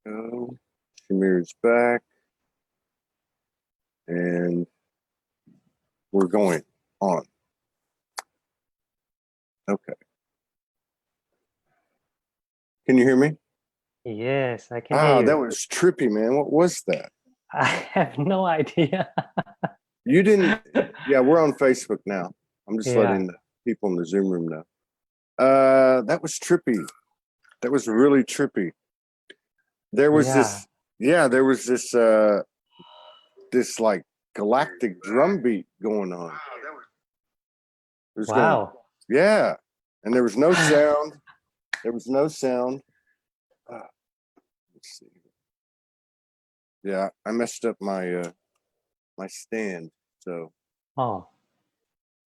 Go. Shamir's back. And we're going on. Okay. Can you hear me? Yes, I can hear you. That was trippy, man. What was that? I have no idea. You didn't. Yeah, we're on Facebook now. I'm just Yeah. letting the people in the Zoom room know. That was trippy. That was really trippy. There was this. Yeah, there was this. This like galactic drum beat going on. It was Wow. Going, yeah, and there was no sound. There was no sound. Let's see. Yeah, I messed up my my stand. So. Oh.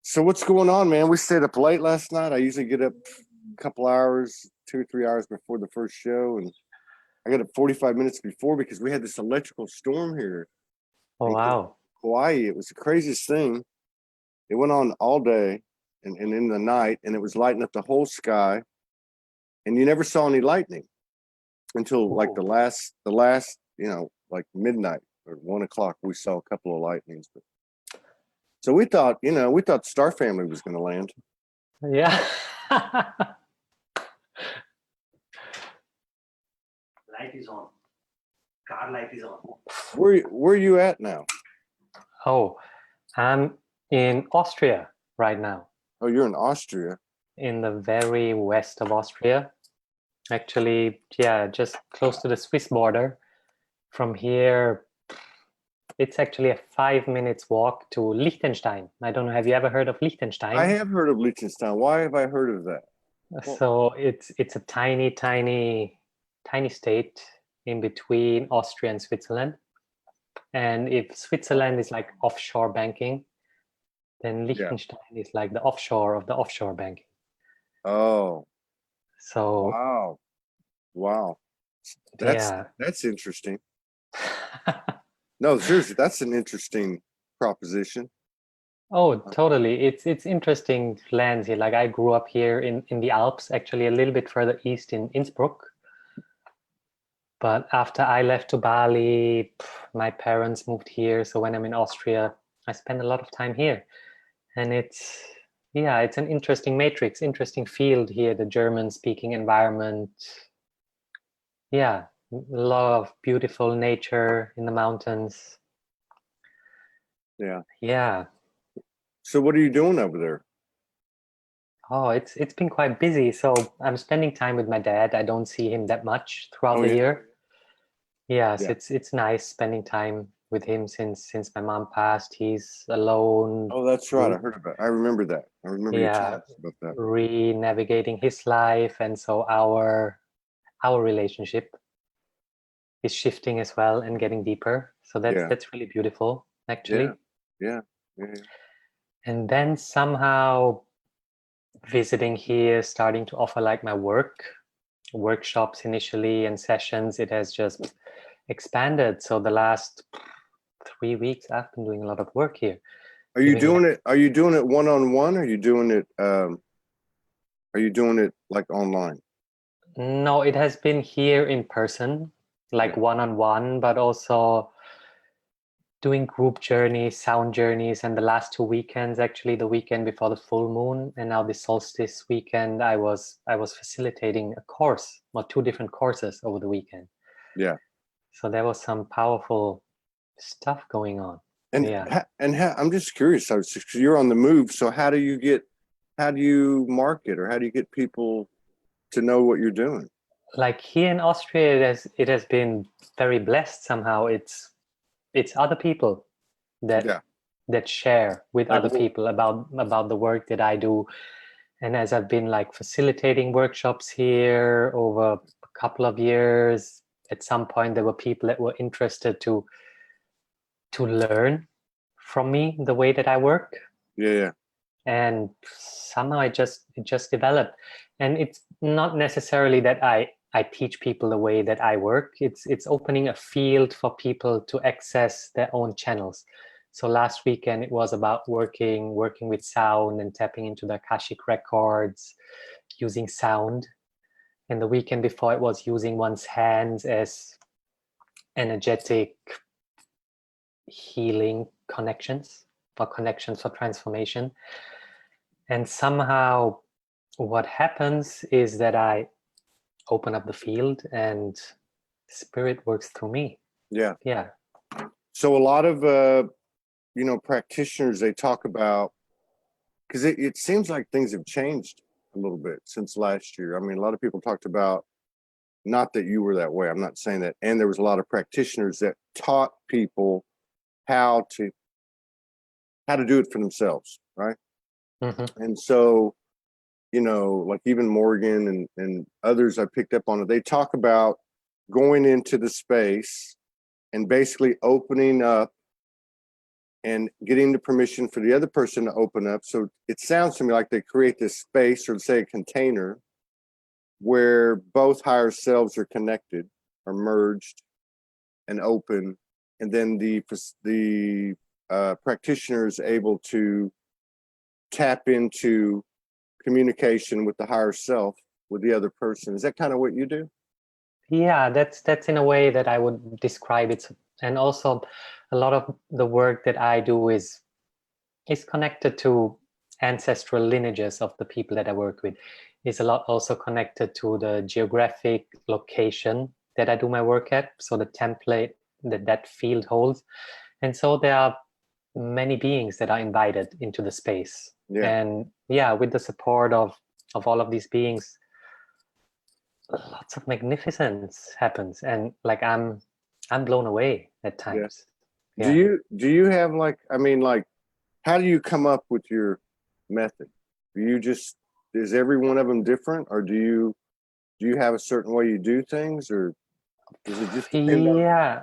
So what's going on, man? We stayed up late last night. I usually get up a couple hours, 2 or 3 hours before the first show, and I got up 45 minutes before because we had this electrical storm here. Oh, wow. Kauai. It was the craziest thing. It went on all day and in the night, and it was lighting up the whole sky. And you never saw any lightning until like the last, like midnight or 1 o'clock. We saw a couple of lightnings. But so we thought Star Family was going to land. Yeah. Light is on. Car light is on. Where are you at now? Oh, I'm in Austria right now. Oh, you're in Austria. In the very west of Austria. Actually, yeah, just close to the Swiss border. From here, it's actually a 5 minutes walk to Liechtenstein. I don't know, have you ever heard of Liechtenstein? I have heard of Liechtenstein. Why have I heard of that? So it's a tiny state in between Austria and Switzerland. And if Switzerland is like offshore banking, then Liechtenstein is like the offshore of the offshore banking. Oh. So wow. That's interesting. No, seriously, that's an interesting proposition. Oh, totally. It's interesting lands here. Like I grew up here in the Alps, actually a little bit further east in Innsbruck. But after I left to Bali, my parents moved here. So when I'm in Austria, I spend a lot of time here. And it's an interesting matrix, interesting field here, the German-speaking environment. Yeah, a lot of beautiful nature in the mountains. Yeah. Yeah. So what are you doing over there? Oh, it's been quite busy. So I'm spending time with my dad. I don't see him that much throughout the year. Yes, it's nice spending time with him since my mom passed. He's alone. Oh, that's right. I remember that. I remember you telling us about that. Re-navigating his life, and so our relationship is shifting as well and getting deeper. So that's really beautiful, actually. Yeah. And then somehow visiting here, starting to offer like my workshops initially and sessions, it has just expanded. So the last 3 weeks I've been doing a lot of work here. Are you doing it one-on-one, or are you doing it like online? No, it has been here in person, like one-on-one, but also doing group journeys, sound journeys, and the last 2 weekends, actually the weekend before the full moon and now the solstice weekend, I was facilitating a course, or 2 different courses over the weekend. Yeah. So there was some powerful stuff going on. And I'm just curious. So you're on the move. So how do you market, or how do you get people to know what you're doing? Like here in Austria, it has been very blessed somehow. It's other people that share with other people about the work that I do. And as I've been like facilitating workshops here over a couple of years, at some point there were people that were interested to learn from me the way that I work. Yeah. And somehow it just developed. And it's not necessarily that I teach people the way that I work. It's opening a field for people to access their own channels. So last weekend it was about working with sound and tapping into the Akashic records, using sound. And the weekend before it was using one's hands as energetic healing connections or connections for transformation. And somehow what happens is that I open up the field and spirit works through me. Yeah. Yeah. So a lot of practitioners, they talk about, because it seems like things have changed a little bit since last year. I mean, a lot of people talked about, not that you were that way, I'm not saying that, and there was a lot of practitioners that taught people how to do it for themselves, right? Mm-hmm. And so, like even Morgan and others I picked up on it, they talk about going into the space and basically opening up and getting the permission for the other person to open up. So it sounds to me like they create this space, or say a container, where both higher selves are connected, are merged and open, and then the practitioner is able to tap into communication with the higher self with the other person. Is that kind of what you do? Yeah, that's in a way that I would describe it. And also a lot of the work that I do is connected to ancestral lineages of the people that I work with. Is a lot also connected to the geographic location that I do my work at, so the template that field holds. And so there are many beings that are invited into the space. Yeah. And yeah, with the support of all of these beings, lots of magnificence happens, and like I'm blown away at times. Yeah. Do you have how do you come up with your method? Is every one of them different, or do you have a certain way you do things, or does it just depend on? Yeah,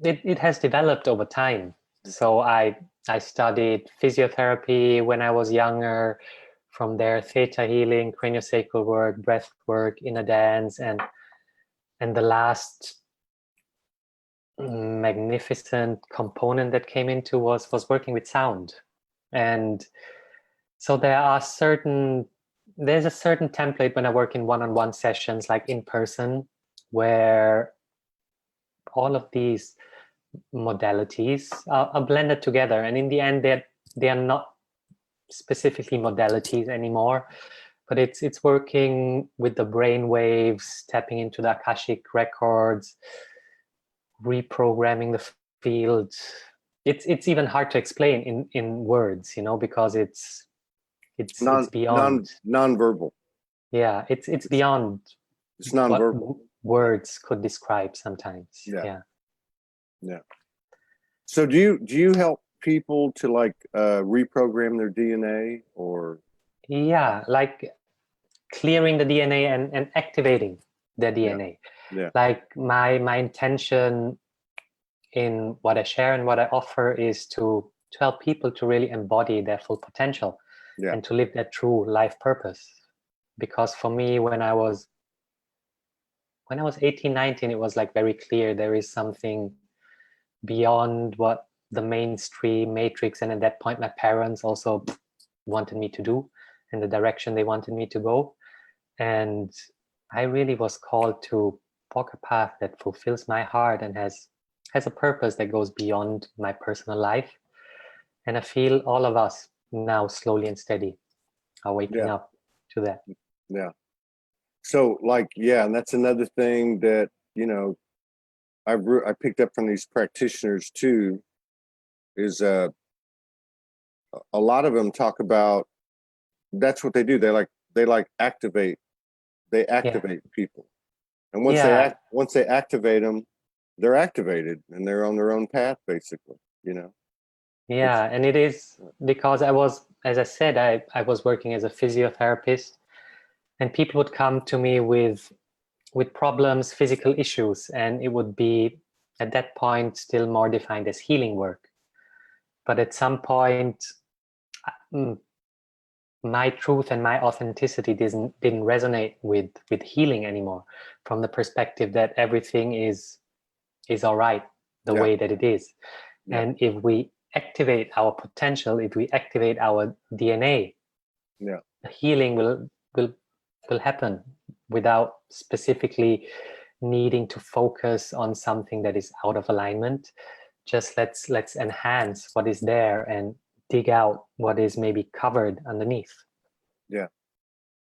it has developed over time. So I studied physiotherapy when I was younger. From there, theta healing, craniosacral work, breath work, inner dance, and the last magnificent component that came into was working with sound. And so there's a certain template when I work in one-on-one sessions, like in person, where all of these modalities are blended together, and in the end they are not specifically modalities anymore, but it's working with the brain waves, tapping into the Akashic records, reprogramming the field. It's even hard to explain in words, because it's beyond Non-verbal. Yeah, it's beyond It's non-verbal. what words could describe sometimes. Yeah. So do you help people to reprogram their DNA, or? Yeah, like clearing the DNA and activating their DNA. Yeah. Like my intention in what I share and what I offer is to help people to really embody their full potential and to live their true life purpose. Because for me, when I was 18, 19, it was very clear there is something beyond what the mainstream matrix, and at that point my parents also wanted me to do, and the direction they wanted me to go. And I really was called to walk a path that fulfills my heart and has a purpose that goes beyond my personal life. And I feel all of us now, slowly and steady, are waking up to that. Yeah. So and that's another thing that, I picked up from these practitioners too, is a lot of them talk about, that's what they do. They activate people. And once they activate them, they're activated and they're on their own path, basically, Yeah, and it is because as I said, I was working as a physiotherapist, and people would come to me with problems, physical issues, and it would be at that point still more defined as healing work. But at some point, my truth and my authenticity didn't resonate with healing anymore, from the perspective that everything is all right the way that it is. And if we activate our potential, if we activate our DNA, healing will happen without specifically needing to focus on something that is out of alignment. Just let's enhance what is there and dig out what is maybe covered underneath.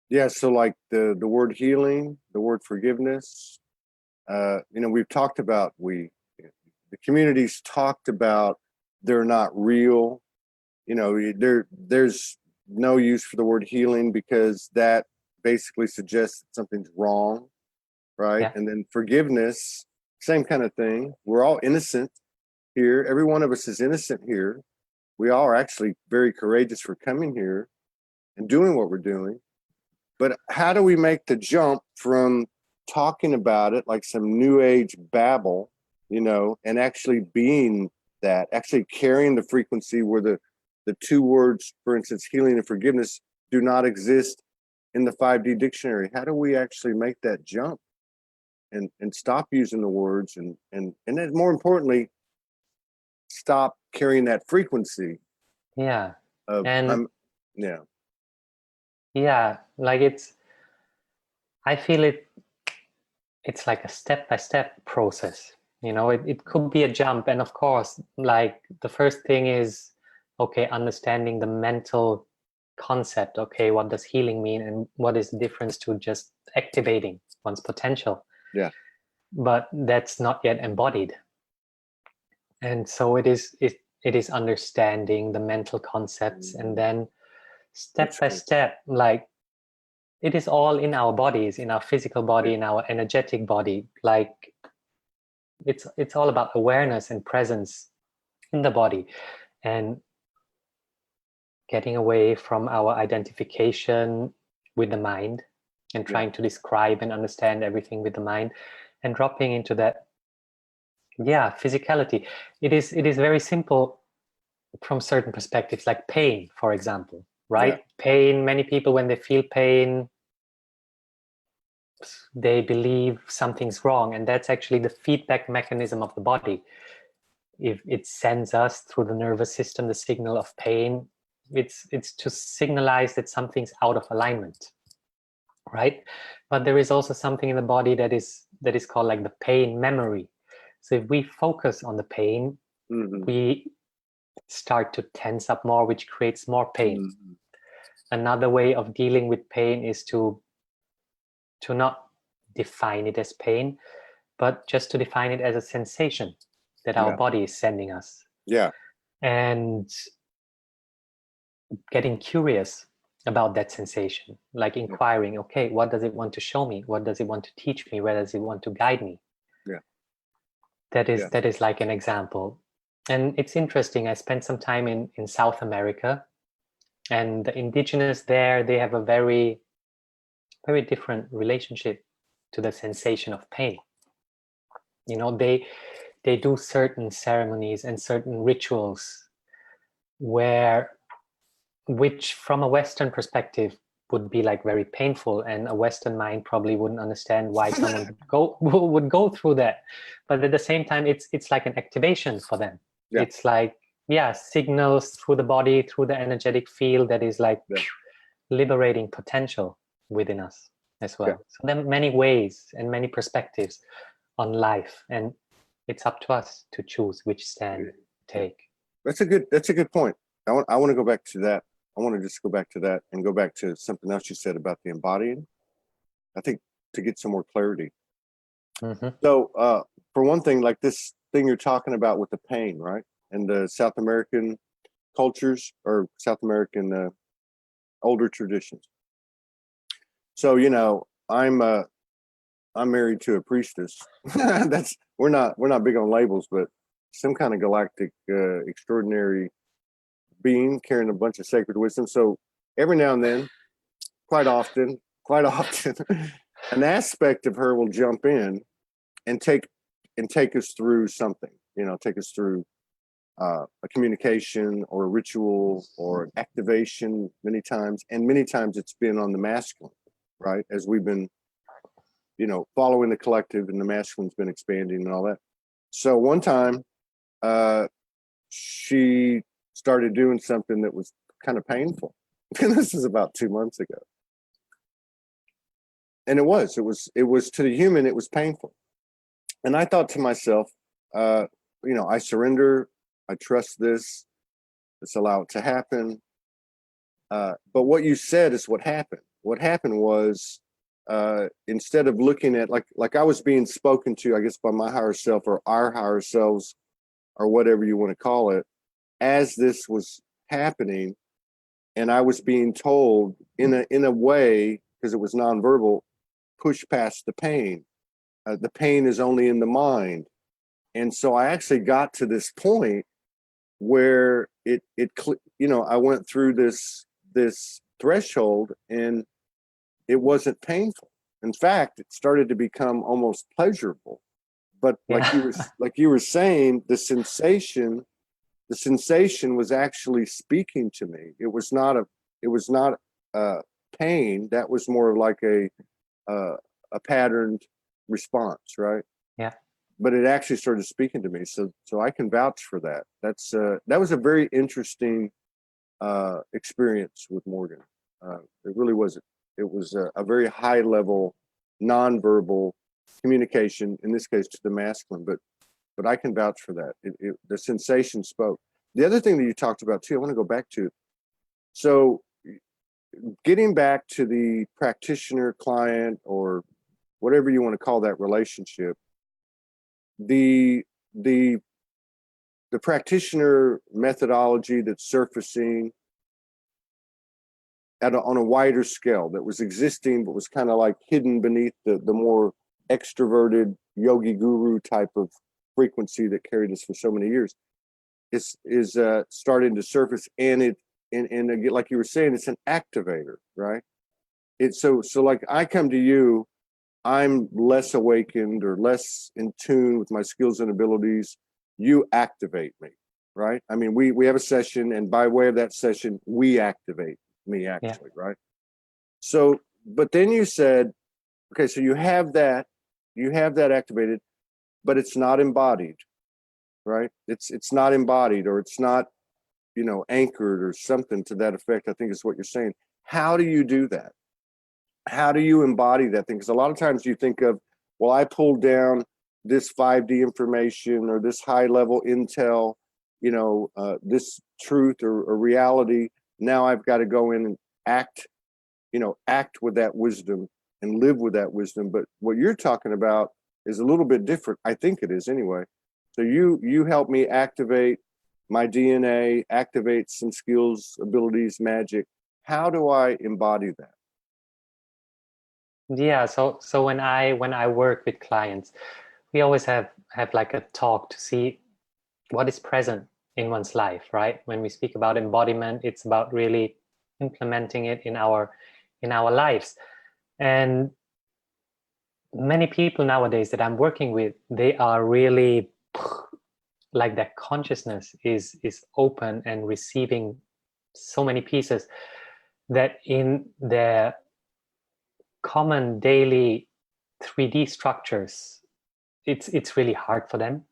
Yeah, so like the word healing, the word forgiveness, we've talked about, the community's talked about they're not real. There's no use for the word healing because that basically suggests that something's wrong, right? Yeah. And then forgiveness, same kind of thing. We're all innocent here. Every one of us is innocent here. We all are actually very courageous for coming here and doing what we're doing. But how do we make the jump from talking about it like some new age babble, and actually being that, actually carrying the frequency where the two words, for instance, healing and forgiveness, do not exist in the 5D dictionary? How do we actually make that jump and stop using the words and then more importantly, stop carrying that frequency? Yeah. Yeah. Yeah, like I feel it's like a step-by-step process. It could be a jump. And of course, like the first thing is, okay, understanding the mental concept. Okay, what does healing mean? And what is the difference to just activating one's potential? Yeah. But that's not yet embodied. And so it is understanding the mental concepts, and then step by step, like it is all in our bodies, in our physical body, in our energetic body. Like it's all about awareness and presence in the body, and getting away from our identification with the mind and trying to describe and understand everything with the mind, and dropping into that physicality. It is very simple from certain perspectives, like pain, for example, right? Pain, many people, when they feel pain, they believe something's wrong, and that's actually the feedback mechanism of the body. If it sends us through the nervous system the signal of pain, it's to signalize that something's out of alignment, right? But there is also something in the body that is called like the pain memory. So if we focus on the pain, we start to tense up more, which creates more pain. Another way of dealing with pain is to not define it as pain, but just to define it as a sensation that our body is sending us. Yeah. And getting curious about that sensation, like inquiring, okay, what does it want to show me? What does it want to teach me? Where does it want to guide me? Yeah. That is like an example. And it's interesting, I spent some time in South America, and the indigenous there, they have a very, very different relationship to the sensation of pain. They do certain ceremonies and certain rituals which from a Western perspective would be like very painful, and a Western mind probably wouldn't understand why someone would go through that. But at the same time, it's like an activation for them. It's like signals through the body, through the energetic field, that is like liberating potential within us as well. So there are many ways and many perspectives on life, and it's up to us to choose which stand to take. That's a good point. I want to go back to that. I want to just go back to that and go back to something else you said about the embodying. I think to get some more clarity. So for one thing, like this thing you're talking about with the pain, right? And the South American cultures, or South American older traditions. So, I'm married to a priestess. We're not big on labels, but some kind of galactic extraordinary being carrying a bunch of sacred wisdom. So every now and then, quite often, an aspect of her will jump in and take us through something, take us through a communication or a ritual or an activation many times. And many times it's been on the masculine, right? As we've been, following the collective, and the masculine's been expanding and all that. So one time, she started doing something that was kind of painful. This is about 2 months ago. And it was to the human, it was painful. And I thought to myself, I surrender, I trust this, let's allow it to happen. But what you said is what happened. What happened was, instead of looking at like I was being spoken to, I guess, by my higher self or our higher selves or whatever you want to call it, as this was happening, and I was being told in a way, because it was nonverbal, push past the pain. The pain is only in the mind. And so I actually got to this point where I went through this threshold, and it wasn't painful. In fact, it started to become almost pleasurable. But like you were saying, the sensation was actually speaking to me. It was not pain. That was more like a patterned response, right? Yeah. But it actually started speaking to me. So I can vouch for that. That was a very interesting experience with Morgan. It really was. It was a very high level, nonverbal communication, in this case to the masculine, but I can vouch for that. The sensation spoke. The other thing that you talked about too, I want to go back to. So getting back to the practitioner client, or whatever you want to call that relationship, the practitioner methodology that's surfacing on a wider scale, that was existing but was kind of like hidden beneath the more extroverted yogi guru type of frequency that carried us for so many years, is starting to surface. And again, like you were saying, it's an activator, right? It's so like I come to you, I'm less awakened or less in tune with my skills and abilities. You activate me, right? I mean, we have a session, and by way of that session, we activate me actually, right? So, but then you said, okay, so you have that activated, but it's not embodied, right? It's not embodied, or it's not, anchored or something to that effect, I think is what you're saying. How do you do that? How do you embody that thing? Because a lot of times you think of, well, I pulled down this 5D information or this high level intel, this truth or reality. Now I've got to go in and act with that wisdom and live with that wisdom. But what you're talking about is a little bit different. I think it is anyway. So you help me activate my DNA, activate some skills, abilities, magic. How do I embody that? Yeah, so when I work with clients, we always have like a talk to see what is present in one's life, right? When we speak about embodiment, it's about really implementing it in our lives. And many people nowadays that I'm working with, they are really like their consciousness is open and receiving so many pieces that in their common daily 3D structures, it's really hard for them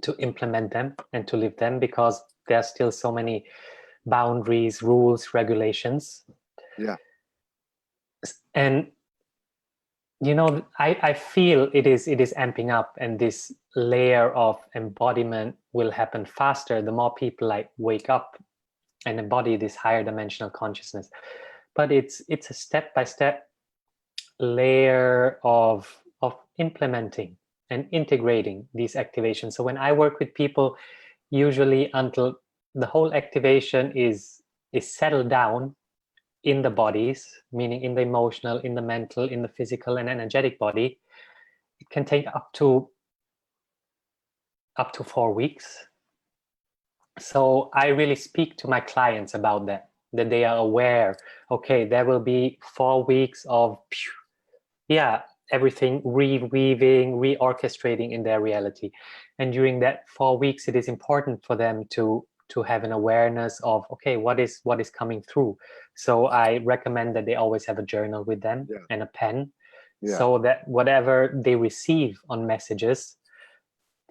to implement them and to live them, because there are still so many boundaries, rules, regulations. Yeah. And I feel it is amping up, and this layer of embodiment will happen faster the more people like wake up and embody this higher dimensional consciousness. But it's a step-by-step layer of implementing and integrating these activations. So when I work with people, usually until the whole activation is settled down in the bodies, meaning in the emotional, in the mental, in the physical and energetic body, it can take up to 4 weeks. So I really speak to my clients about that they are aware, okay, there will be 4 weeks of everything reweaving, reorchestrating in their reality. And during that 4 weeks, it is important for them to have an awareness of, okay, what is coming through. So I recommend that they always have a journal with them and a pen, so that whatever they receive on messages,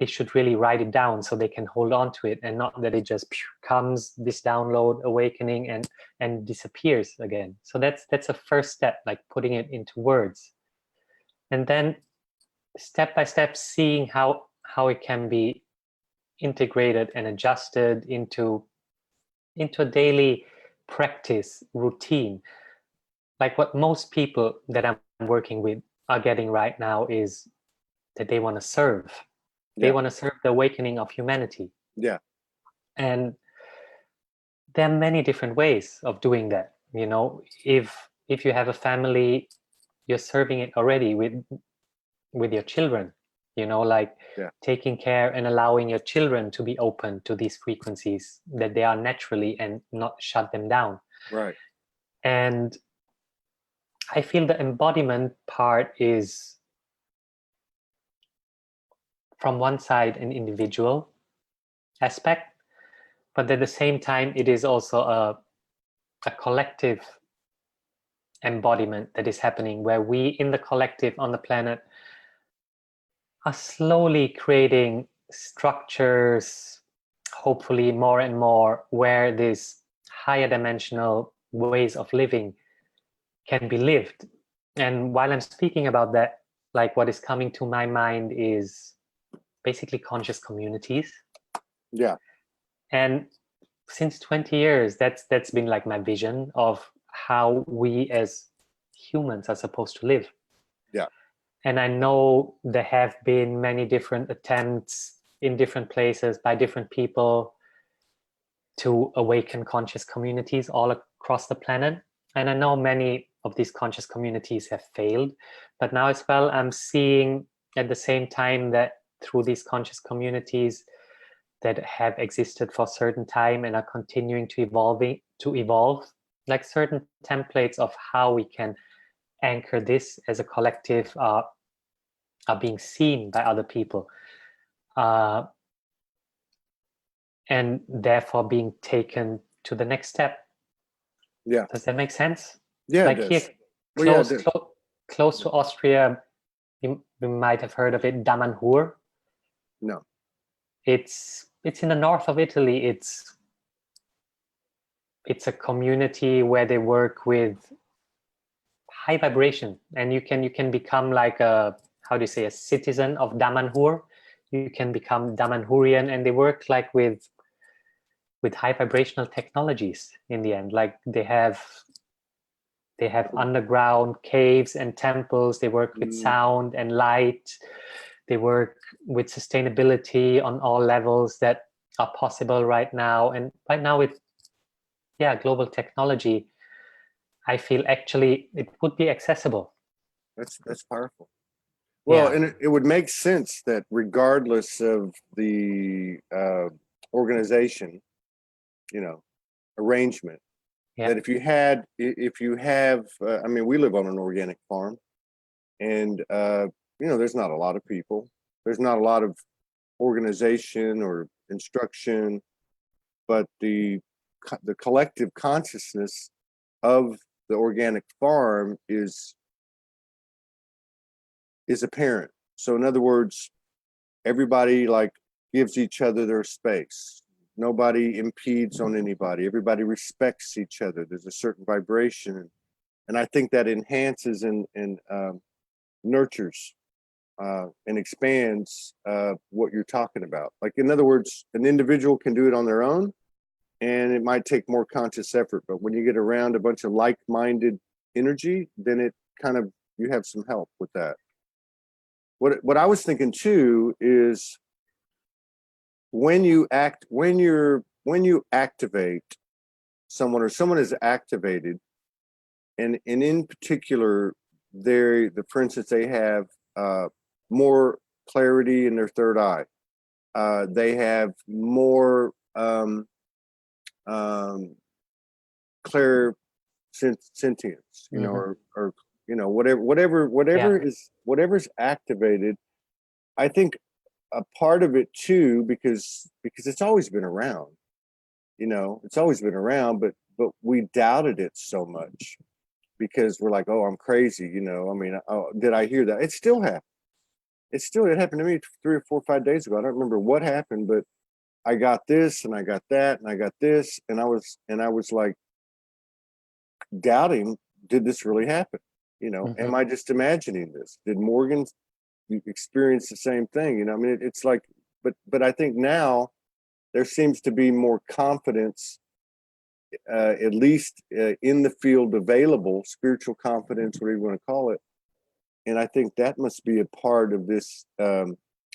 they should really write it down so they can hold on to it, and not that it just comes, this download, awakening, and disappears again. So that's a first step, like putting it into words, and then step by step seeing how it can be integrated and adjusted into a daily practice routine. Like what most people that I'm working with are getting right now is that they want to serve. They want to serve the awakening of humanity. Yeah. And there are many different ways of doing that. You know, if you have a family, you're serving it already with your children, you know, like taking care and allowing your children to be open to these frequencies, that they are naturally, and not shut them down. Right. And I feel the embodiment part is, from one side, an individual aspect, but at the same time, it is also a collective embodiment that is happening, where we in the collective on the planet are slowly creating structures, hopefully more and more, where these higher dimensional ways of living can be lived. And while I'm speaking about that, like what is coming to my mind is basically conscious communities. Yeah. And since 20 years, that's been like my vision of how we as humans are supposed to live. Yeah. And I know there have been many different attempts in different places by different people to awaken conscious communities all across the planet. And I know many of these conscious communities have failed, but now as well, I'm seeing at the same time that through these conscious communities that have existed for a certain time and are continuing to evolve, like certain templates of how we can anchor this as a collective are being seen by other people, and therefore being taken to the next step. Yeah. Does that make sense? Yeah. Like here, close to Austria, you might have heard of it, Damanhur. No. It's in the north of Italy. It's a community where they work with high vibration, and you can become like a citizen of Damanhur. You can become Damanhurian, and they work like with high vibrational technologies in the end. Like they have underground caves and temples. They work with sound and light. They work with sustainability on all levels that are possible right now. And right now with global technology, I feel actually it would be accessible. That's powerful. Well, and it would make sense that regardless of the organization, arrangement, that if you have, I mean, we live on an organic farm, and there's not a lot of people. There's not a lot of organization or instruction, but the collective consciousness of the organic farm is apparent. So in other words, everybody like gives each other their space. Nobody impedes on anybody. Everybody respects each other. There's a certain vibration, and I think that enhances and nurtures and expands what you're talking about. Like, in other words, an individual can do it on their own, and it might take more conscious effort. But when you get around a bunch of like-minded energy, then it kind of, you have some help with that. What I was thinking too is when you activate someone, or someone is activated, and in particular, for instance, they have more clarity in their third eye. They have more clear sentience, or whatever's activated. I think a part of it too, because it's always been around, it's always been around, but we doubted it so much because we're like, oh, I'm crazy, I mean, oh, did I hear that? It still happens. it happened to me 3 or 4 or 5 days ago. I don't remember what happened, but I got this and I got that and I got this, and I was like doubting, did this really happen? Am I just imagining this? Did Morgan experience the same thing? I mean, it's like, but I think now there seems to be more confidence, at least in the field available, spiritual confidence, whatever you want to call it. And I think that must be a part of this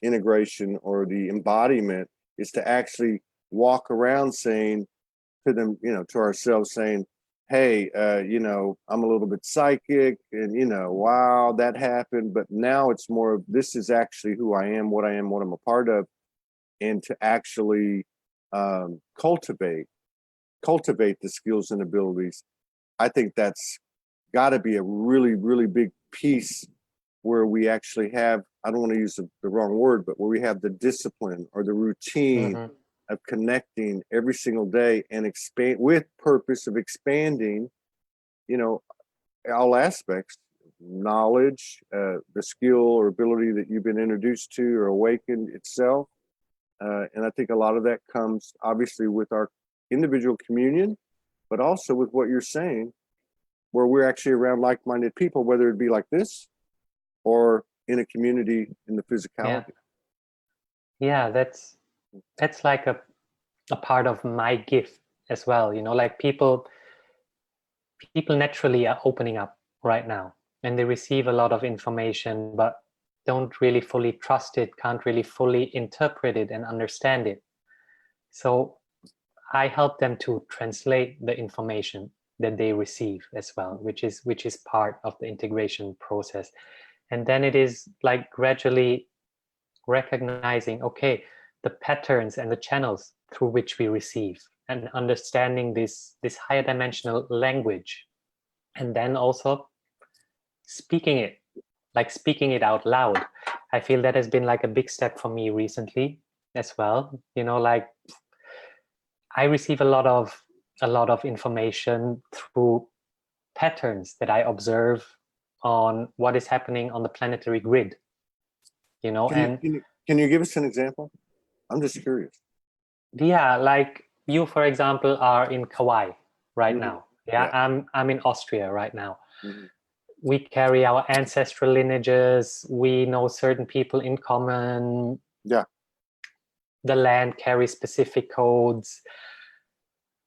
integration or the embodiment, is to actually walk around saying to them, to ourselves, saying, hey, I'm a little bit psychic, and wow, that happened, but now it's more of, this is actually who I am, what I'm a part of, and to actually cultivate the skills and abilities. I think that's got to be a really, really big piece, where we actually have, I don't want to use the wrong word, but where we have the discipline or the routine of connecting every single day and expand with purpose of expanding, all aspects, knowledge, the skill or ability that you've been introduced to or awakened itself. And I think a lot of that comes obviously with our individual communion, but also with what you're saying, where we're actually around like-minded people, whether it be like this or in a community in the physicality. Yeah, that's like a part of my gift as well. Like people naturally are opening up right now, and they receive a lot of information, but don't really fully trust it, can't really fully interpret it and understand it. So I help them to translate the information that they receive as well, which is part of the integration process. And then it is like gradually recognizing, okay, the patterns and the channels through which we receive, and understanding this higher dimensional language, and then also speaking it out loud. I feel that has been like a big step for me recently as well. Like I receive a lot of information through patterns that I observe on what is happening on the planetary grid. Can you give us an example? I'm just curious. Yeah, like you, for example, are in Kauai right now. Yeah, I'm in Austria right now. We carry our ancestral lineages. We know certain people in common. Yeah. The land carries specific codes.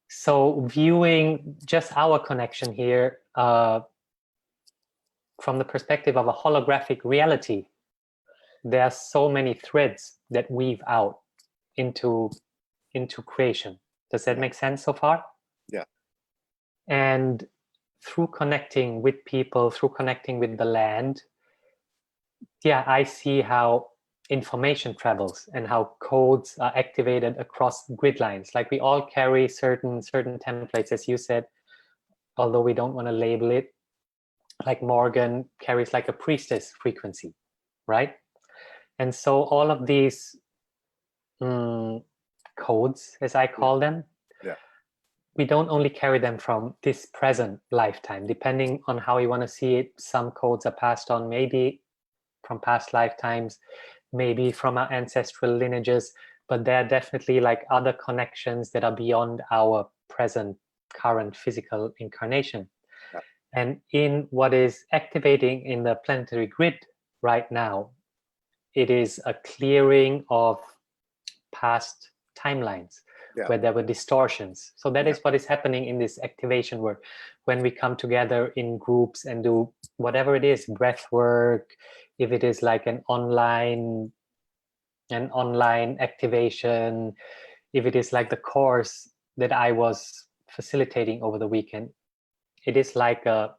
So viewing just our connection here from the perspective of a holographic reality, there are so many threads that weave out into creation. Does that make sense so far? Yeah. And through connecting with people, through connecting with the land, I see how information travels and how codes are activated across grid lines. Like we all carry certain templates, as you said, although we don't want to label it. Like Morgan carries like a priestess frequency, right? And so all of these codes, as I call them, we don't only carry them from this present lifetime. Depending on how you want to see it, some codes are passed on maybe from past lifetimes, maybe from our ancestral lineages, but there are definitely like other connections that are beyond our present current physical incarnation. And in what is activating in the planetary grid right now, it is a clearing of past timelines where there were distortions. So that is what is happening in this activation work. When we come together in groups and do whatever it is, breath work, if it is like an online activation, if it is like the course that I was facilitating over the weekend, it is like a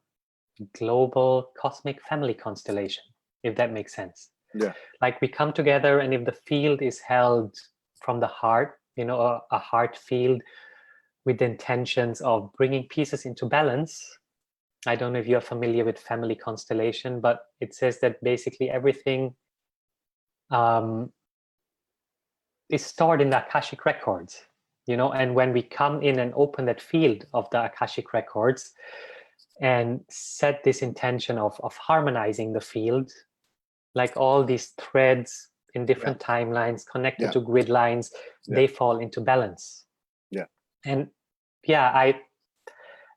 global cosmic family constellation, if that makes sense. Yeah. Like we come together, and if the field is held from the heart, a heart field with the intentions of bringing pieces into balance. I don't know if you're familiar with family constellation, but it says that basically everything is stored in the Akashic records, and when we come in and open that field of the Akashic records and set this intention of harmonizing the field, like all these threads in different timelines connected to grid lines, they fall into balance. Yeah. And yeah,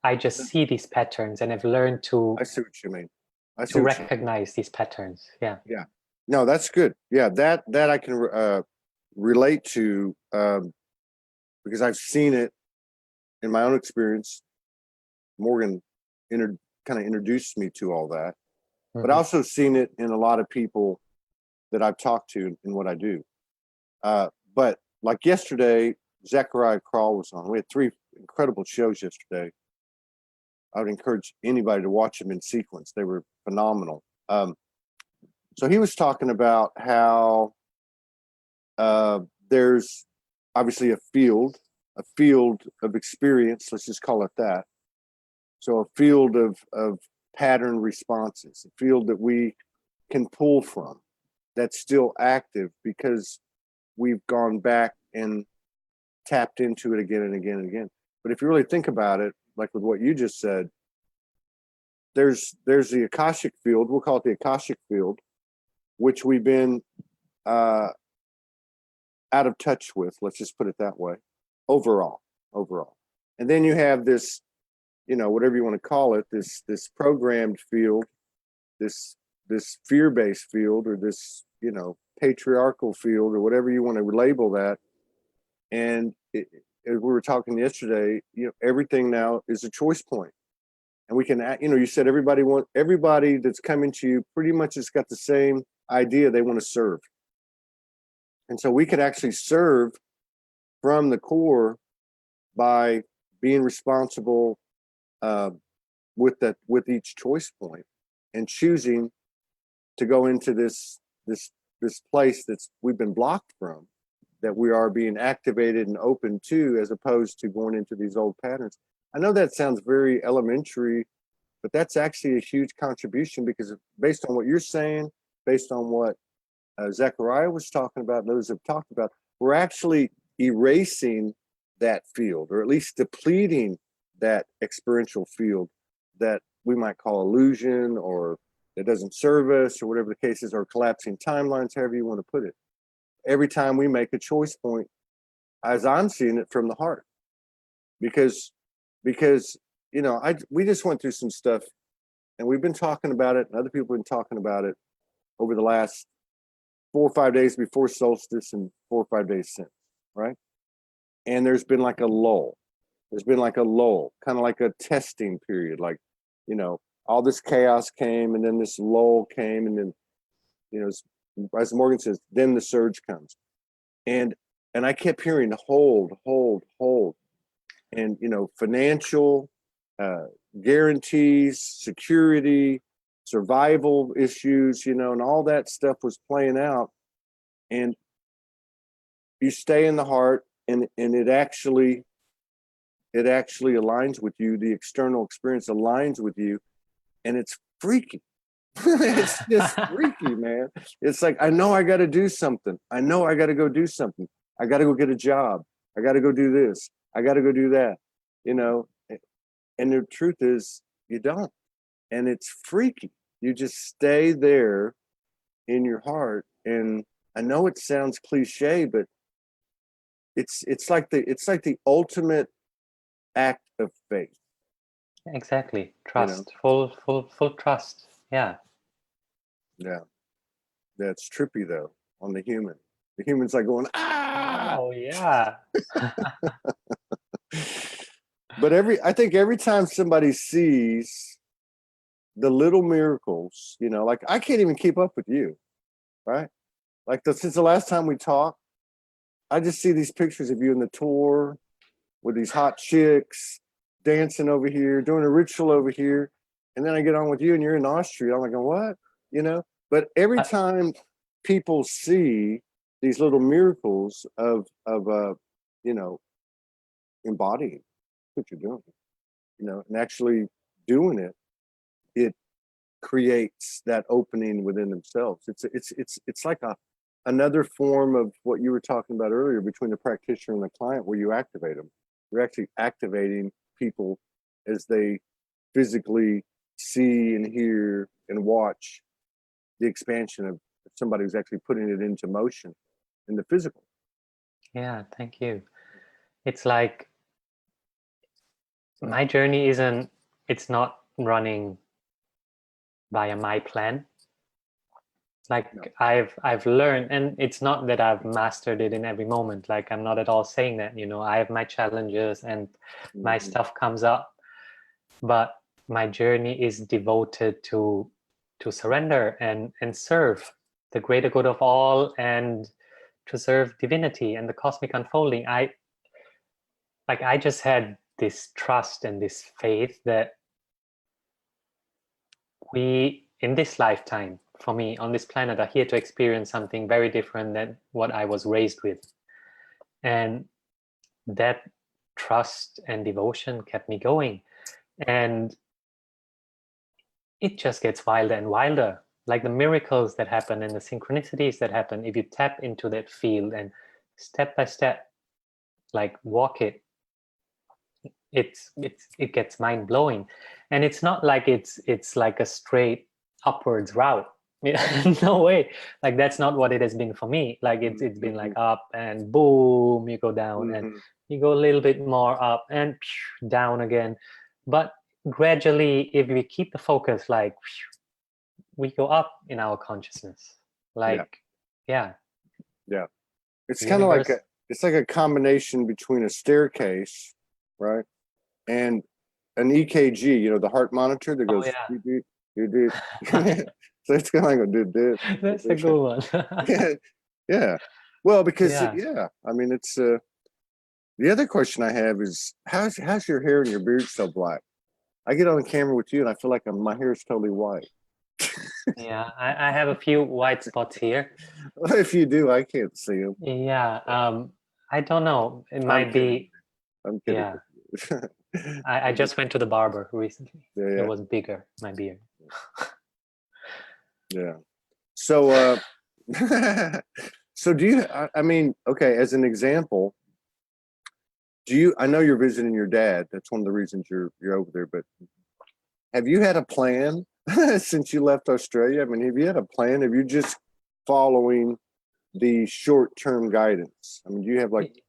I just see these patterns, and I've learned to I see what you mean. to recognize these patterns. Yeah. Yeah. No, that's good. Yeah, that I can relate to because I've seen it in my own experience. Morgan kind of introduced me to all that, but I also seen it in a lot of people that I've talked to in what I do. But like yesterday, Zachariah Crawl was on. We had 3 incredible shows yesterday. I would encourage anybody to watch them in sequence. They were phenomenal. So he was talking about how there's obviously a field of experience. Let's just call it that. So a field of pattern responses, a field that we can pull from that's still active because we've gone back and tapped into it again and again and again. But if you really think about it, like with what you just said, there's the Akashic field, we'll call it the Akashic field, which we've been out of touch with, let's just put it that way, overall. And then you have this, whatever you want to call it, this programmed field, this fear-based field, or this, patriarchal field, or whatever you want to label that. And as we were talking yesterday, everything now is a choice point. And we can, you said everybody that's coming to you pretty much has got the same idea. They want to serve. And so we could actually serve from the core by being responsible with each choice point and choosing to go into this place that's we've been blocked from, that we are being activated and open to, as opposed to going into these old patterns. I know that sounds very elementary, but that's actually a huge contribution, because based on what you're saying, based on what Zechariah was talking about, those have talked about, we're actually erasing that field, or at least depleting that experiential field that we might call illusion, or that doesn't serve us, or whatever the case is, or collapsing timelines, however you want to put it. Every time we make a choice point, as I'm seeing it, from the heart, because we just went through some stuff, and we've been talking about it, and other people have been talking about it over the last 4 or 5 days before solstice and 4 or 5 days since, right? And there's been like a lull. There's been like a lull, kind of like a testing period. Like, all this chaos came, and then this lull came, and then, as Morgan says, then the surge comes. And I kept hearing hold. And, financial guarantees, security, survival issues, and all that stuff was playing out. And you stay in the heart, and it actually aligns with you. The external experience aligns with you, and it's freaky. It's just freaky, man. It's like, I know I got to do something. I know I got to go do something. I got to go get a job. I got to go do this. I got to go do that, and the truth is you don't. And it's freaky. You just stay there in your heart. And I know it sounds cliche, but it's like the ultimate act of faith. Exactly. Trust. Full trust. Yeah. Yeah. That's trippy though, on the human. The human's like going, ah. Oh yeah. But I think every time somebody sees the little miracles, like I can't even keep up with you, right? Like since the last time we talked, I just see these pictures of you in the tour with these hot chicks dancing over here, doing a ritual over here. And then I get on with you and you're in Austria. I'm like, what? But every time people see these little miracles of embodying what you're doing, and actually doing it, it creates that opening within themselves. It's like another form of what you were talking about earlier between the practitioner and the client, where you activate them. You're actually activating people as they physically see and hear and watch the expansion somebody who's actually putting it into motion in the physical. Yeah, thank you. It's like my journey it's not running via my plan. Like, No. I've learned, and it's not that I've mastered it in every moment. Like, I'm not at all saying that, I have my challenges and my stuff comes up, but my journey is devoted to surrender and serve the greater good of all, and to serve divinity and the cosmic unfolding. I just had this trust and this faith that we, in this lifetime, for me, on this planet, are here to experience something very different than what I was raised with. And that trust and devotion kept me going. And it just gets wilder and wilder. Like the miracles that happen and the synchronicities that happen, if you tap into that field and step by step, like walk it, it gets mind blowing. And it's not like it's like a straight upwards route. No way. Like, that's not what it has been for me. Like, it's been like up and boom, you go down, and you go a little bit more up and down again. But gradually, if we keep the focus, like, we go up in our consciousness. Like, yeah. It's kind of like it's like a combination between a staircase, right, and an EKG, the heart monitor that goes, you. So it's kind of like a dude. That's a good one. Yeah. Well, because I mean, it's the other question I have is how's your hair and your beard so black? I get on camera with you and I feel like my hair is totally white. Yeah, I have a few white spots here. Well, if you do, I can't see them. Yeah, I don't know. It might be. I'm kidding. Yeah. I just went to the barber recently. Yeah. It was bigger, my beard. Yeah. So, so do you? I mean, okay. As an example, I know you're visiting your dad. That's one of the reasons you're over there. But have you had a plan since you left Australia? I mean, have you had a plan? Have you just following the short-term guidance? I mean, do you have like?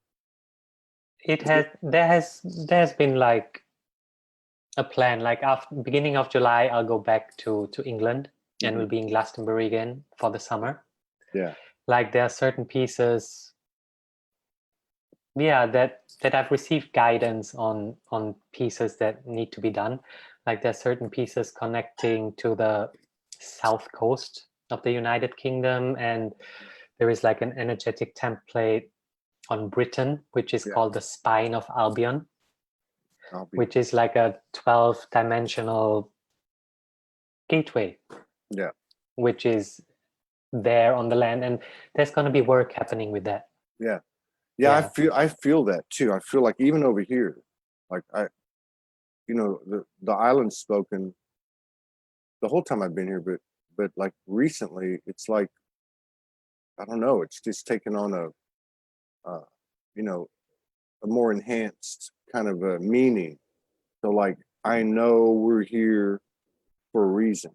There has been like a plan. Like, after beginning of July, I'll go back to England, and we'll be in Glastonbury again for the summer. Yeah. Like, there are certain pieces, that I've received guidance on pieces that need to be done. Like, there are certain pieces connecting to the south coast of the United Kingdom, and there is like an energetic template on Britain, which is called the Spine of Albion, which is like a 12-dimensional gateway. Yeah. Which is there on the land, and there's going to be work happening with that. Yeah. I feel that too. I feel like even over here, like the island spoken the whole time I've been here, but like recently, it's like, I don't know, it's just taken on a more enhanced kind of a meaning. So like, I know we're here for a reason.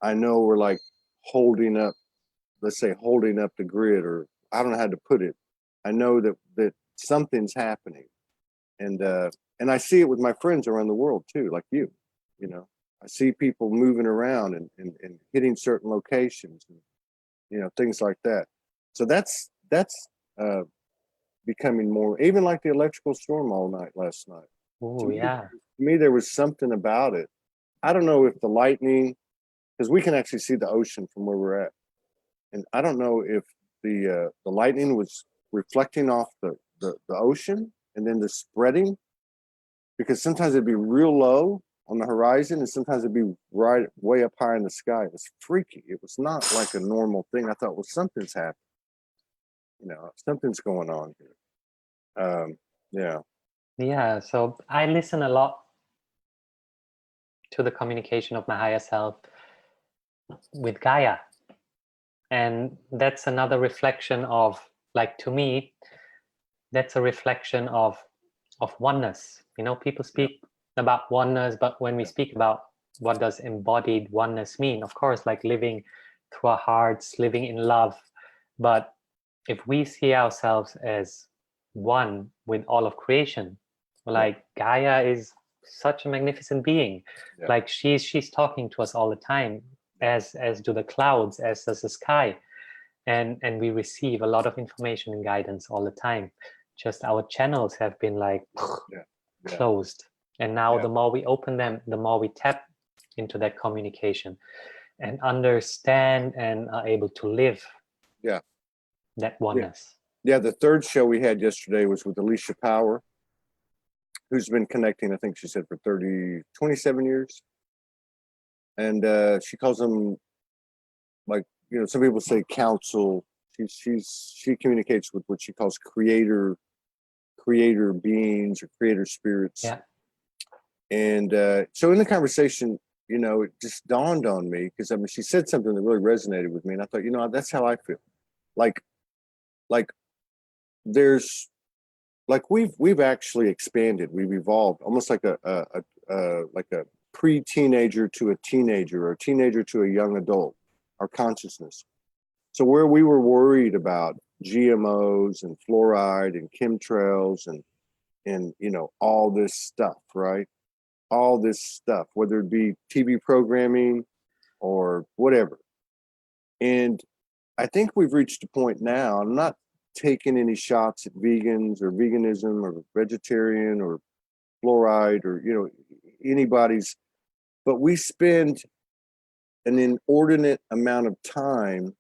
I know we're like holding up the grid, or I don't know how to put it. I know that something's happening, and I see it with my friends around the world too, like you. I see people moving around and hitting certain locations, and things like that. So that's becoming more, even like the electrical storm all night last night. Oh yeah. To me, there was something about it. I don't know if the lightning, because we can actually see the ocean from where we're at, and I don't know if the lightning was reflecting off the ocean and then the spreading, because sometimes it'd be real low on the horizon and sometimes it'd be right way up high in the sky. It was freaky. It was not like a normal thing. I thought, well, something's happening. Something's going on here. Yeah, so I listen a lot to the communication of my higher self with Gaia, and that's another reflection of, like, to me, that's a reflection of oneness. People speak about oneness, but when we speak about what does embodied oneness mean, of course, like living through our hearts, living in love. But if we see ourselves as one with all of creation, like Gaia is such a magnificent being. Yeah. Like she's talking to us all the time, as do the clouds, as does the sky. And we receive a lot of information and guidance all the time. Just our channels have been like closed. And now the more we open them, the more we tap into that communication and understand and are able to live that oneness. Yeah, the third show we had yesterday was with Alicia Power, who's been connecting, I think she said, for 27 years. And she calls them, like, you know, some people say council. She communicates with what she calls creator beings or creator spirits. Yeah. And so in the conversation, you know, it just dawned on me, because I mean, she said something that really resonated with me, and I thought, you know, that's how I feel. Like there's, like we've actually expanded, we've evolved, almost like a pre-teenager to a teenager, or a teenager to a young adult, our consciousness. So where we were worried about GMOs and fluoride and chemtrails and you know, all this stuff, right? All this stuff, whether it be TV programming or whatever. And I think we've reached a point now, I'm not taking any shots at vegans or veganism or vegetarian or fluoride or, you know, anybody's, but we spend an inordinate amount of time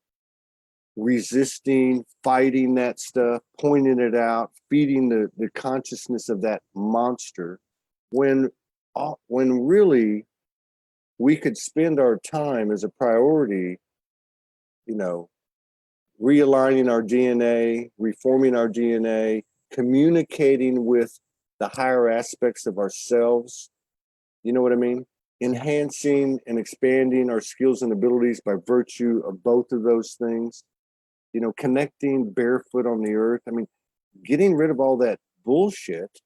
resisting, fighting that stuff, pointing it out, feeding the consciousness of that monster, when really we could spend our time as a priority, you know, realigning our DNA, reforming our DNA, communicating with the higher aspects of ourselves. You know what I mean? Enhancing and expanding our skills and abilities by virtue of both of those things. You know, connecting barefoot on the earth. I mean, getting rid of all that bullshit,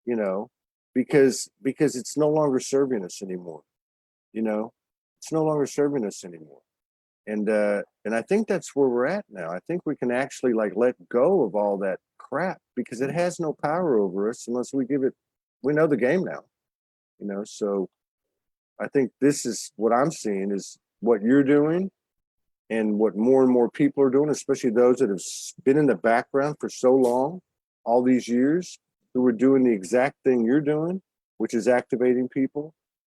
you know, because it's no longer serving us anymore. You know, it's no longer serving us anymore. And I think that's where we're at now. I think we can actually like let go of all that crap, because it has no power over us unless we give it. We know the game now, you know. So I think this is what I'm seeing is what you're doing, and what more and more people are doing, especially those that have been in the background for so long, all these years, who are doing the exact thing you're doing, which is activating people,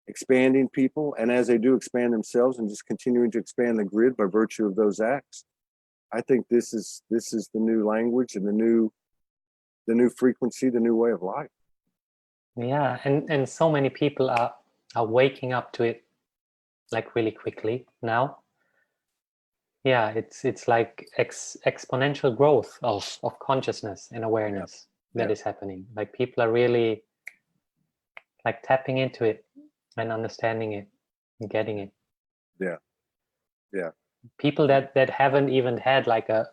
expanding people, and as they do, expand themselves and just continuing to expand the grid by virtue of those acts. I think this is the new language and the new frequency, the new way of life. Yeah, and so many people are waking up to it like really quickly now. Yeah, it's like exponential growth of consciousness and awareness that is happening. Like people are really like tapping into it and understanding it and getting it. Yeah. People that haven't even had like a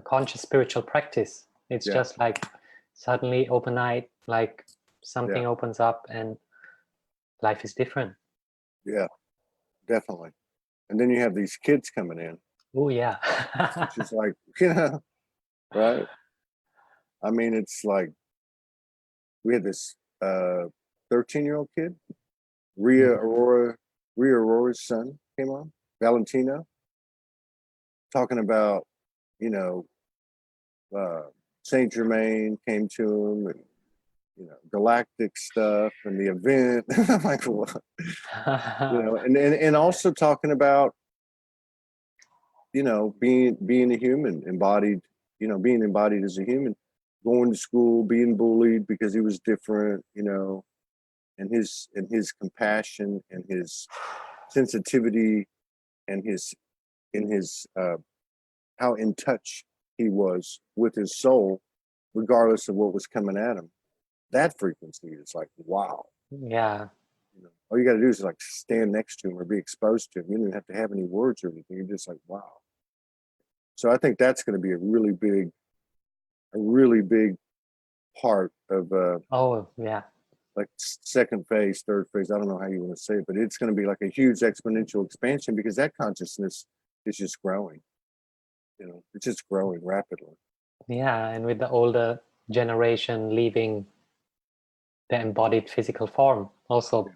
conscious spiritual practice. It's just like suddenly overnight, like something opens up and life is different. Yeah, definitely. And then you have these kids coming in. Oh yeah. It's just like, you know, right? I mean, it's like we had this 13-year-old kid, Rhea Aurora's son came on, Valentino, talking about, you know, Saint Germain came to him, and, you know, galactic stuff and the event. I'm like, what? You know, and also talking about, you know, being a human, embodied, you know, being embodied as a human, going to school, being bullied because he was different, you know, and his compassion and his sensitivity and his how in touch he was with his soul, regardless of what was coming at him. That frequency is like, wow. Yeah. You know, all you got to do is like stand next to him or be exposed to him. You don't even have to have any words or anything. You're just like, wow. So I think that's going to be a really big part of like second phase, third phase. I don't know how you want to say it, but it's going to be like a huge exponential expansion, because that consciousness is just growing. You know, it's just growing rapidly. Yeah, and with the older generation leaving the embodied physical form, also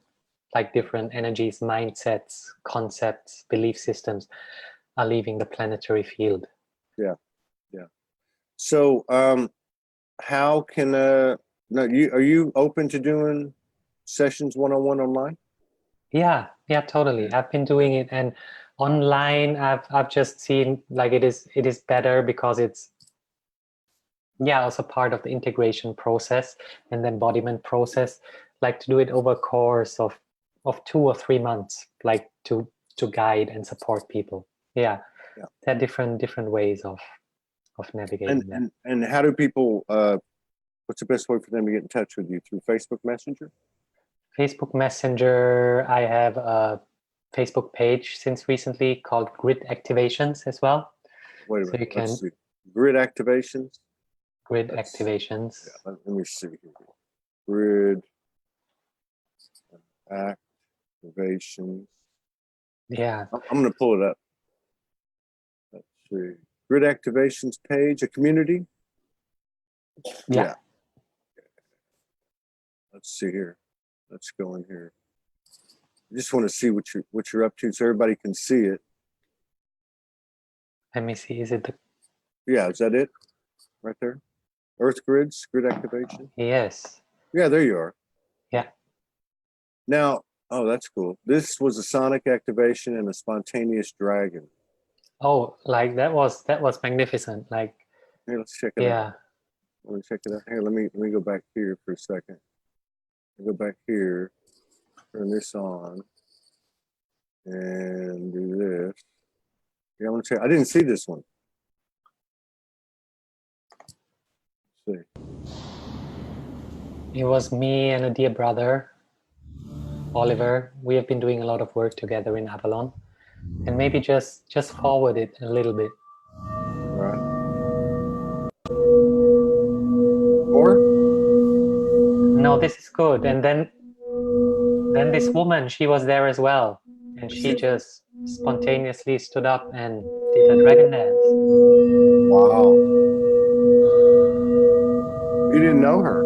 like different energies, mindsets, concepts, belief systems are leaving the planetary field. Yeah, yeah. So, how can no, are you open to doing sessions one-on-one online? Yeah, totally. I've been doing it, and online I've just seen like it is better because it's also part of the integration process and the embodiment process, like to do it over a course of 2 or 3 months, like to guide and support people. Yeah. There are different ways of navigating that. And how do people what's the best way for them to get in touch with you? Through Facebook Messenger? Facebook Messenger, I have a Facebook page since recently called Grid Activations as well. Wait a So minute, you can let's see. Grid Activations? Grid Activations. Yeah, let me see here. Grid Activations. Yeah. I'm going to pull it up. Let's see. Grid Activations page, a community? Yeah. Let's see here. Let's go in here. I just want to see what you're up to so everybody can see it. Let me see. Is it the... Yeah, is that it? Right there? Earth grids, grid activation? Yes. Yeah, there you are. Yeah. Now, oh, that's cool. This was a sonic activation and a spontaneous dragon. Oh, like that was magnificent. Like, hey, let's check it out. Let me check it out. Here, let me go back here for a second. Go back here, turn this on, and do this. Yeah, I want to check. I didn't see this one. Let's see. It was me and a dear brother, Oliver. We have been doing a lot of work together in Avalon, and maybe just forward it a little bit. Right. Or? No, this is good. And then this woman, she was there as well, and she just spontaneously stood up and did a dragon dance. Wow. You didn't know her?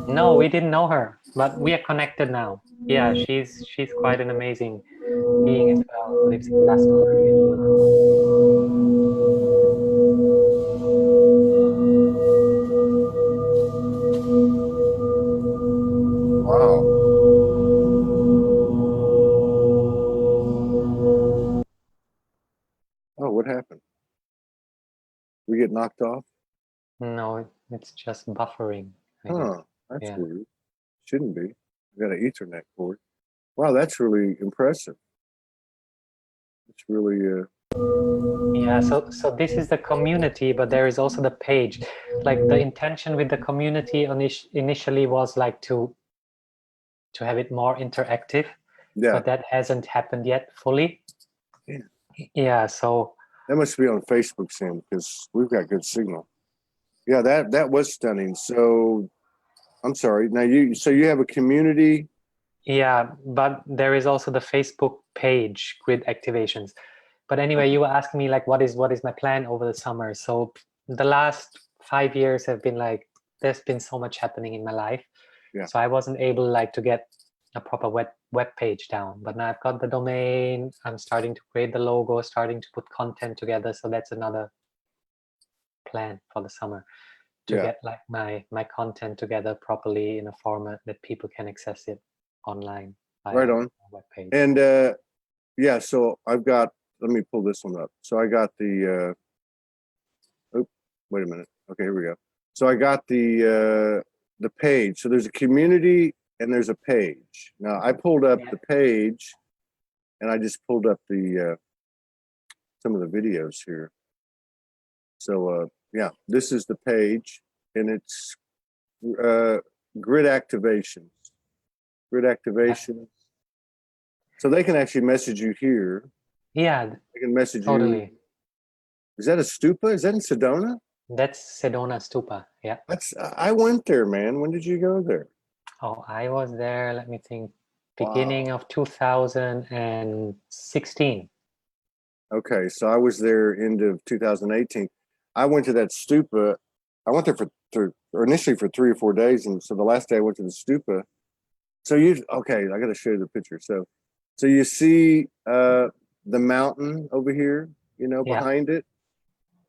No, we didn't know her, but we are connected now. Yeah, she's quite an amazing being as well. Lives in Glastonbury. Wow. Oh, what happened? We get knocked off? No, it's just buffering. Huh, that's weird. Shouldn't be. We got an Ethernet cord. Wow, that's really impressive. It's really Yeah, so this is the community, but there is also the page. Like the intention with the community initially was like to have it more interactive, but that hasn't happened yet fully. Yeah, so that must be on Facebook, Sam, because we've got good signal. Yeah, that was stunning. So I'm sorry. Now you have a community. Yeah, but there is also the Facebook page, Grid Activations. But anyway, you were asking me like, what is my plan over the summer? So the last 5 years have been like, there's been so much happening in my life. Yeah. So I wasn't able like to get a proper web page down. But now I've got the domain. I'm starting to create the logo, starting to put content together. So that's another plan for the summer, to get like my content together properly in a format that people can access it online. Right on. Web page. And so I've got. Let me pull this one up. So I got the. Wait a minute. Okay, here we go. So I got the page. So there's a community and there's a page. Now I pulled up the page, and I just pulled up the some of the videos here. So this is the page, and it's grid activations. Grid activations. So they can actually message you here. Yeah, they can message totally. you. Is that a stupa? Is that in Sedona? That's Sedona Stupa. Yeah. I went there, man. When did you go there? Oh, I was there. Let me think. Beginning of 2016. Okay, so I was there end of 2018. I went to that stupa. I went there or initially for 3 or 4 days, and so the last day I went to the stupa. So okay, I got to show you the picture. So you see the mountain over here, Yeah. behind it.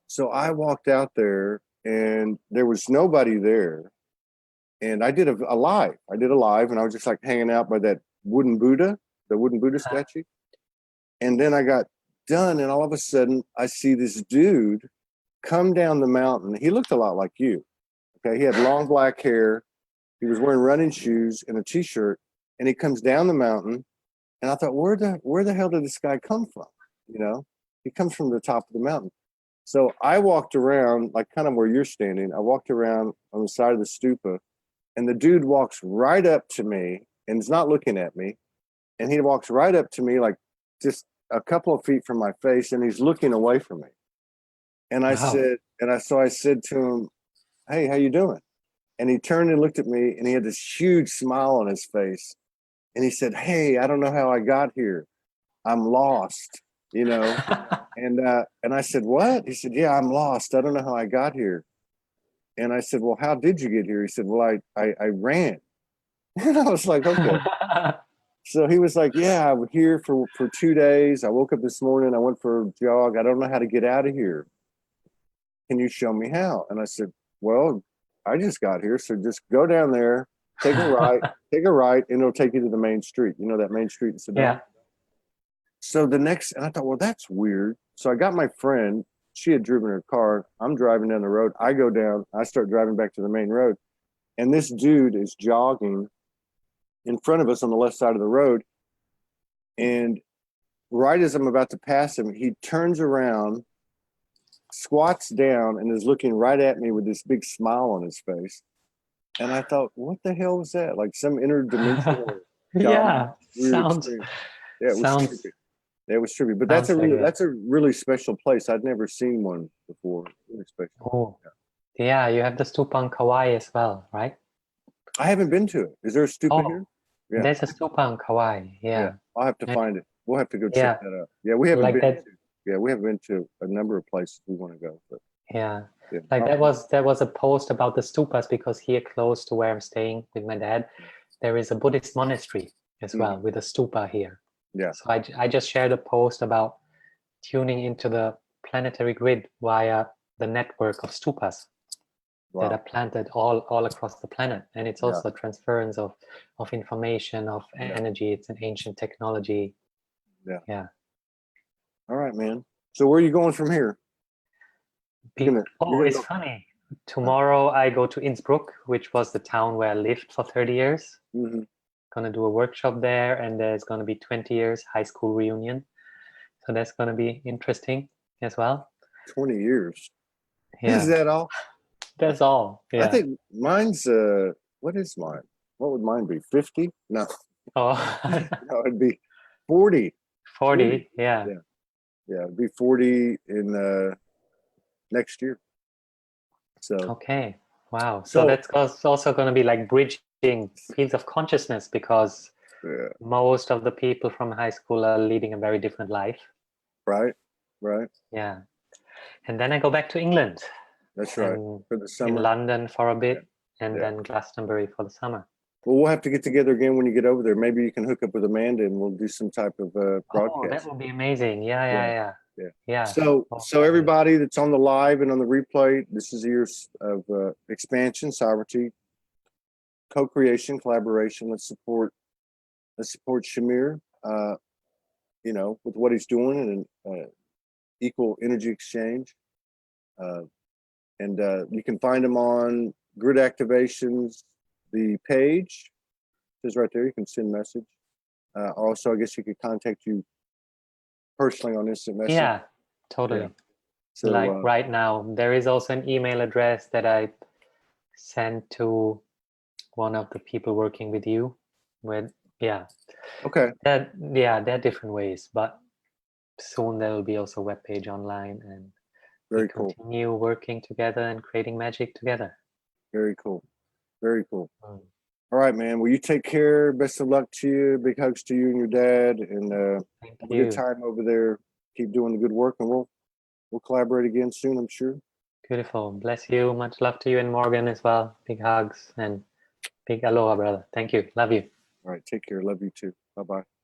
So I walked out there, and there was nobody there. And I did a live. I did a live, and I was just like hanging out by that wooden Buddha, the wooden Buddha statue. And then I got done, and all of a sudden I see this dude come down the mountain. He looked a lot like you. Okay, he had long black hair. He was wearing running shoes and a t-shirt, and he comes down the mountain. And I thought, where the hell did this guy come from? He comes from the top of the mountain. So I walked around, like kind of where you're standing. I walked around on the side of the stupa, and the dude walks right up to me and is not looking at me. And he walks right up to me, like just a couple of feet from my face, and he's looking away from me. And I said to him, "Hey, how you doing?" And he turned and looked at me, and he had this huge smile on his face. And he said, "Hey, I don't know how I got here. I'm lost, And I said, "What?" He said, "Yeah, I'm lost. I don't know how I got here." And I said, "Well, how did you get here?" He said, "Well, I ran." And I was like, "Okay." So he was like, "Yeah, I was here for 2 days. I woke up this morning. I went for a jog. I don't know how to get out of here. Can you show me how?" And I said, "Well, I just got here. So just go down there, take a right, and it'll take you to the main street. You know that main street in Sedona?" Yeah. So and I thought, well, that's weird. So I got my friend. She had driven her car. I'm driving down the road. I go down. I start driving back to the main road. And this dude is jogging in front of us on the left side of the road. And right as I'm about to pass him, he turns around, squats down, and is looking right at me with this big smile on his face. And I thought, what the hell was that? Like some interdimensional Yeah. weird Sounds. experience. Yeah, it was Sounds. trippy. Yeah, it was trippy. But Sounds like it. that's a really special place. I'd never seen one before. Really special. Oh. Yeah, you have the stupa on Kauai as well, right? I haven't been to it. Is there a stupa here? Yeah. There's a stupa on Kauai. Yeah. I'll have to find it. We'll have to go Yeah. check that out. Yeah, we haven't Like been that. we haven't been to a number of places we want to go. But Yeah. Like there was a post about the stupas, because here close to where I'm staying with my dad, there is a Buddhist monastery as well with a stupa here. Yeah. So I just shared a post about tuning into the planetary grid via the network of stupas that are planted all across the planet. And it's also a transference of information, of energy. It's an ancient technology. Yeah. All right, man. So where are you going from here? It's funny. Tomorrow I go to Innsbruck, which was the town where I lived for 30 years. Gonna do a workshop there, and there's gonna be 20 years high school reunion. So that's gonna be interesting as well. 20 years. Yeah. Is that all? That's all. Yeah. I think mine's what is mine? What would mine be? 50? No. Oh. No, it'd be 40. 40. Yeah. Yeah, it'd be 40 in next year. So okay. Wow. So that's also going to be like bridging fields of consciousness, because most of the people from high school are leading a very different life. Right. Yeah. And then I go back to England. That's right. For the summer. In London for a bit, and then Glastonbury for the summer. Well, we'll have to get together again when you get over there. Maybe you can hook up with Amanda and we'll do some type of broadcast. Oh, that would be amazing. Yeah. So everybody that's on the live and on the replay, this is years of expansion, sovereignty, co-creation, collaboration. Let's support Shamir, with what he's doing, and equal energy exchange. And you can find him on Grid Activations, the page is right there. You can send message. Also, I guess you could contact you personally on instant message. Yeah, totally. Yeah. So, like right now, there is also an email address that I sent to one of the people working with you. Okay. There are different ways, but soon there will be also a webpage online, and very cool. Continue working together and creating magic together. Very cool. All right, man. Well, you take care. Best of luck to you. Big hugs to you and your dad, and have a good time over there Keep doing the good work, and we'll collaborate again soon, I'm sure. Beautiful. Bless you. Much love to you and Morgan as well. Big hugs and big aloha, brother. Thank you. Love you. All right, take care. Love you too. Bye-bye.